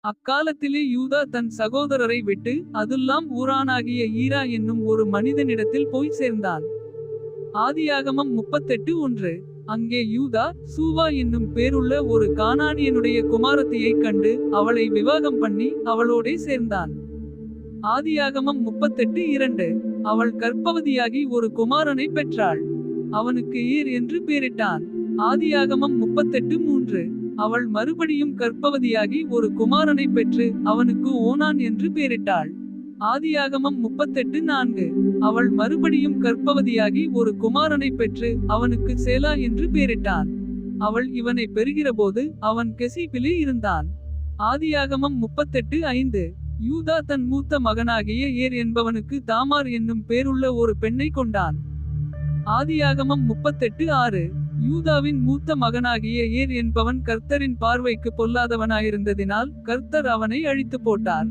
அக்காலத்திலே யூதா தன் சகோதரரை விட்டு அதுல்லாம் ஊரானாகிய ஈரா என்னும் ஒரு மனிதனிடத்தில் போய் சேர்ந்தான். ஆதியாகமம் 38:1. அங்கே யூதா சூவா என்னும் பேருள்ள ஒரு கானானியனுடைய குமாரத்தியைக் கண்டு அவளை விவாகம் பண்ணி அவளோடே சேர்ந்தான். ஆதியாகமம் 38:2. அவள் கர்ப்பவதியாகி ஒரு குமாரனை பெற்றாள். அவனுக்கு ஈர் என்று பேரிட்டான். ஆதியாகமம் 38:3. அவள் மறுபடியும் கர்ப்பவதியாகி ஒரு குமாரனை பெற்று அவனுக்கு ஓனான் என்று பேரிட்டாள். ஆதியாகமம் 38:4. அவள் மறுபடியும் கர்ப்பவதியாகி ஒரு குமாரனை பெற்று அவனுக்கு சேலா என்று பேரிட்டான். அவள் இவனை பெறுகிறபோது அவன் கெசீபிலே இருந்தான். ஆதியாகமம் 38:5. யூதா தன் மூத்த மகனாகிய ஏர் என்பவனுக்கு தாமார் என்னும் பேருள்ள ஒரு பெண்ணை கொண்டான். ஆதியாகமம் 38:6. யூதாவின் மூத்த மகனாகிய ஏர் என்பவன் கர்த்தரின் பார்வைக்கு பொல்லாதவனாயிருந்ததினால் கர்த்தர் அவனை அழித்து போட்டார்.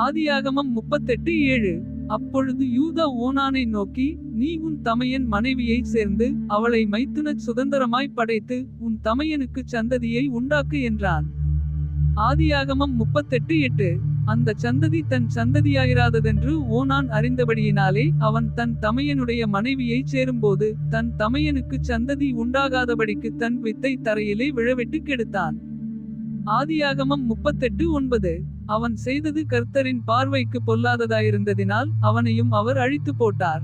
ஆதியாகமம் 38:7. அப்பொழுது யூதா ஓனானை நோக்கி, நீ உன் தமையன் மனைவியை சேர்ந்து அவளை மைத்துனச் சுதந்தரமாய் படைத்து உன் தமையனுக்கு சந்ததியை உண்டாக்கு என்றான். ஆதியாகமம் 38:8. அந்த சந்ததி தன் சந்ததியாயிராததென்று ஓனான் அறிந்தபடியினாலே அவன் தன் தமையனுடைய மனைவியை சேரும்போது தன் தமையனுக்கு சந்ததி உண்டாகாதபடிக்கு தன் வித்தை தரையிலே விழவிட்டு கெடுத்தான். ஆதியாகமம் 38:9. அவன் செய்தது கர்த்தரின் பார்வைக்கு பொல்லாததாயிருந்ததினால் அவனையும் அவர் அழித்து போட்டார்.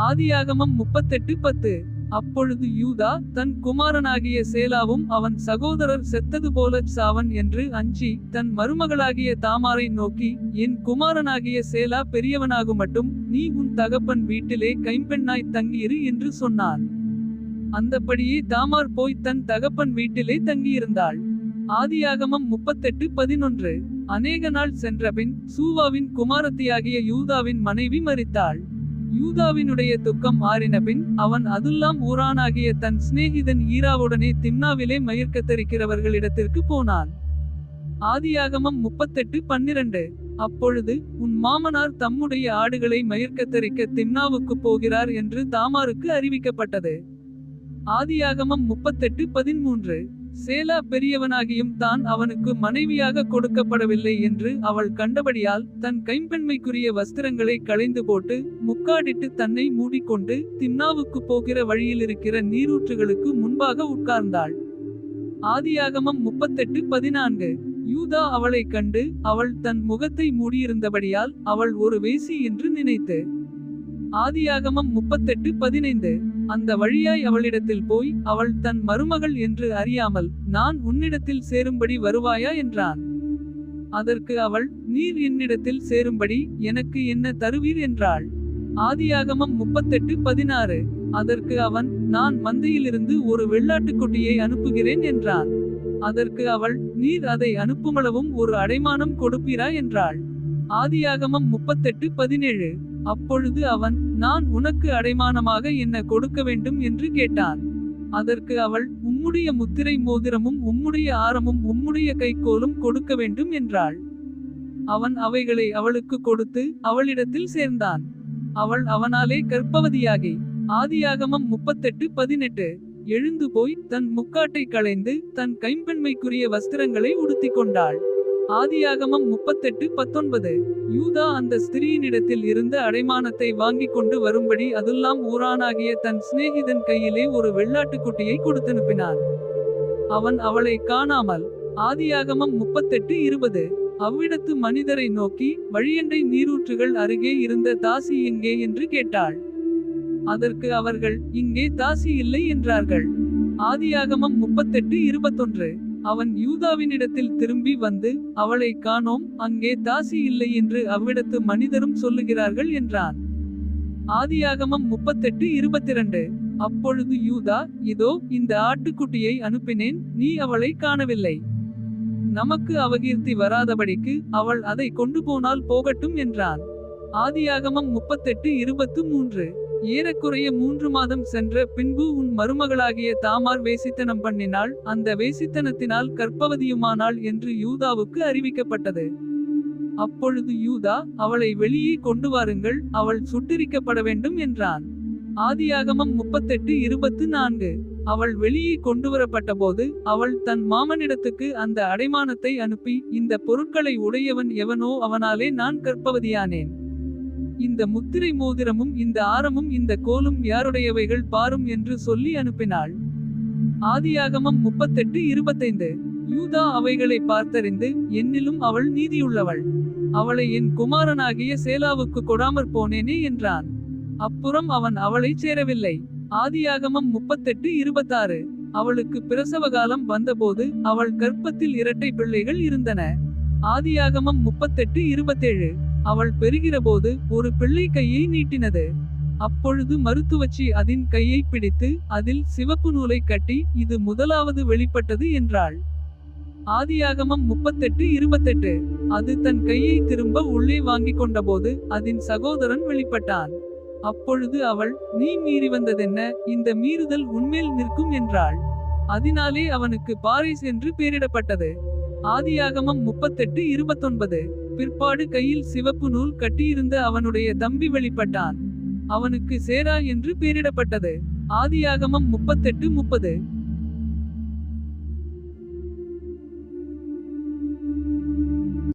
ஆதியாகமம் 38:10. அப்பொழுது யூதா தன் குமாரனாகிய சேலாவும் அவன் சகோதரர் செத்தது போலச் சாவன் என்று அஞ்சி தன் மருமகளாகிய தாமாரை நோக்கி, என் குமாரனாகிய சேலா பெரியவனாகுமட்டும் நீ உன் தகப்பன் வீட்டிலே கைம்பெண்ணாய் தங்கியிரு என்று சொன்னான். அந்தப்படியே தாமார் போய் தன் தகப்பன் வீட்டிலே தங்கியிருந்தாள். ஆதியாகமம் 38:11. அநேக நாள் சென்றபின் சூவாவின் குமாரத்தியாகிய யூதாவின் மனைவி மரித்தாள். யூதாவினுடைய துக்கம் ஆறினபின் அவன் அதுல்லாம் ஊரானாகிய தன் சிநேகிதன் ஈராவுடனே திம்னாவிலே மயிர்கத்தரிக்கிறவர்களிடத்திற்கு போனான். ஆதியாகமம் 38:12. அப்பொழுது உன் மாமனார் தம்முடைய ஆடுகளை மயிர்கத்தரிக்க திம்னாவுக்கு போகிறார் என்று தாமாருக்கு அறிவிக்கப்பட்டது. ஆதியாகமம் 38:13. சேலா பெரியவனாகியும் தான் அவனுக்கு மனைவியாக கொடுக்கப்படவில்லை என்று அவள் கண்டபடியால் தன் கைம்பெண்மைக்குரிய வஸ்திரங்களை களைந்து போட்டு முக்காடிட்டு தன்னை மூடிக்கொண்டு திம்னாவுக்கு போகிற வழியிலிருக்கிற நீரூற்றுகளுக்கு முன்பாக உட்கார்ந்தாள். ஆதியாகமம் 38:14. யூதா அவளை கண்டு அவள் தன் முகத்தை மூடியிருந்தபடியால் அவள் ஒரு வேசி என்று நினைத்து. ஆதியாகமம் 38:15. அந்த வழியாய் அவளிடத்தில் போய் அவள் தன் மருமகள் என்று அறியாமல் நான் உன்னிடத்தில் சேரும்படி வருவாயா என்றான். அதற்கு அவள், நீர் என்னிடத்தில் சேரும்படி எனக்கு என்ன தருவீர் என்றாள். ஆதியாகமம் 38:16. அதற்கு அவன், நான் மந்தையிலிருந்து ஒரு வெள்ளாட்டுக்குட்டியை அனுப்புகிறேன் என்றான். அதற்கு அவள், நீர் அதை அனுப்புமளவும் ஒரு அடைமானம் கொடுப்பீரா என்றாள். ஆதியாகமம் 38:17. அப்பொழுது அவன், நான் உனக்கு அடைமானமாக என்ன கொடுக்க வேண்டும் என்று கேட்டான். அதற்கு அவள், உம்முடைய முத்திரை மோதிரமும் உம்முடைய ஆரமும் உம்முடைய கைக்கோலும் கொடுக்க வேண்டும் என்றாள். அவன் அவைகளை அவளுக்கு கொடுத்து அவளிடத்தில் சேர்ந்தான். அவள் அவனாலே கர்ப்பவதியாகி. ஆதியாகமம் 38:18. எழுந்து போய் தன் முக்காட்டை களைந்து தன் கைம்பெண்மைக்குரிய வஸ்திரங்களை உடுத்திக் கொண்டாள். ஆதியாகமம் 38:19. யூதா அந்த ஸ்திரீயினிடத்தில் இருந்த அடைமானத்தை வாங்கிக் கொண்டு வரும்படி அதுல்லாம் ஊரானாகிய தன் சிநேகிதன் கையிலே ஒரு வெள்ளாட்டுக்குட்டியை கொடுத்தனுப்பினான். அவன் அவளை காணாமல். ஆதியாகமம் 38:20. அவ்விடத்து மனிதரை நோக்கி, வழியண்டை நீரூற்றுகள் அருகே இருந்த தாசி எங்கே என்று கேட்டாள். அதற்கு அவர்கள், இங்கே தாசி இல்லை என்றார்கள். ஆதியாகமம் 38:21. அவன் யூதாவினிடத்தில் திரும்பி வந்து, அவளை காணோம், அங்கே தாசி இல்லை என்று அவ்விடத்து மனிதரும் சொல்லுகிறார்கள் என்றான். ஆதியாகமம் 38:22. அப்பொழுது யூதா, இதோ இந்த ஆட்டுக்குட்டியை அனுப்பினேன், நீ அவளை காணவில்லை. நமக்கு அவகீர்த்தி வராதபடிக்கு அவள் அதை கொண்டு போனால் போகட்டும் என்றான். ஆதியாகமம் 38:23. ஏறக்குறைய 3 மாதம் சென்ற பின்பு உன் மருமகளாகிய தாமார் வேசித்தனம் பண்ணினாள், அந்த வேசித்தனத்தினால் கர்ப்பவதியுமானாள் என்று யூதாவுக்கு அறிவிக்கப்பட்டது. அப்பொழுது யூதா, அவளை வெளியே கொண்டு வாருங்கள், அவள் சுட்டெரிக்கப்பட வேண்டும் என்றான். ஆதியாகமம் 38:24. அவள் வெளியே கொண்டுவரப்பட்டபோது அவள் தன் மாமனிடத்துக்கு அந்த அடைமானத்தை அனுப்பி, இந்த பொருட்களை உடையவன் எவனோ அவனாலே நான் கர்ப்பவதியானேன். இந்த முத்திரை மோதிரமும் இந்த ஆரமும் இந்த கோலும் யாருடையவைகள் பாரும் என்று சொல்லி அனுப்பினாள். ஆதியாகமம் 38:25. யூதா அவைகளை பார்த்தறிந்து, என்னிலும் அவள் நீதியுள்ளவள். அவளை என் குமாரனாகிய சேலாவுக்கு கொடாமற் போனேனே என்றான். அப்புறம் அவன் அவளைச் சேரவில்லை. ஆதியாகமம் 38:26. அவளுக்கு பிரசவகாலம் வந்தபோது அவள் கர்ப்பத்தில் இரட்டை பிள்ளைகள் இருந்தன. ஆதியாகமம் 38:27. அவள் பெறுகிறபோது ஒரு பிள்ளை கையை நீட்டினது. அப்பொழுது மருத்துவச்சி அதின் கையை பிடித்து அதில் சிவப்பு நூலை கட்டி, இது முதலாவது வெளிப்பட்டது என்றாள். ஆதியாகமம் 38:28. அது தன் கையை திரும்ப உள்ளே வாங்கிக் கொண்டபோது அதின் சகோதரன் வெளிப்பட்டான். அப்பொழுது அவள், நீ மீறி வந்ததென்ன, இந்த மீறுதல் உன்மேல் நிற்கும் என்றாள். அதனாலே அவனுக்கு பாரேஸ் என்று பெயரிடப்பட்டது. ஆதியாகமம் 38:29. பிற்பாடு கையில் சிவப்பு நூல் கட்டியிருந்த அவனுடைய தம்பி வெளிப்பட்டான். அவனுக்கு சேரா என்று பெயரிடப்பட்டது. ஆதியாகமம் 38:30.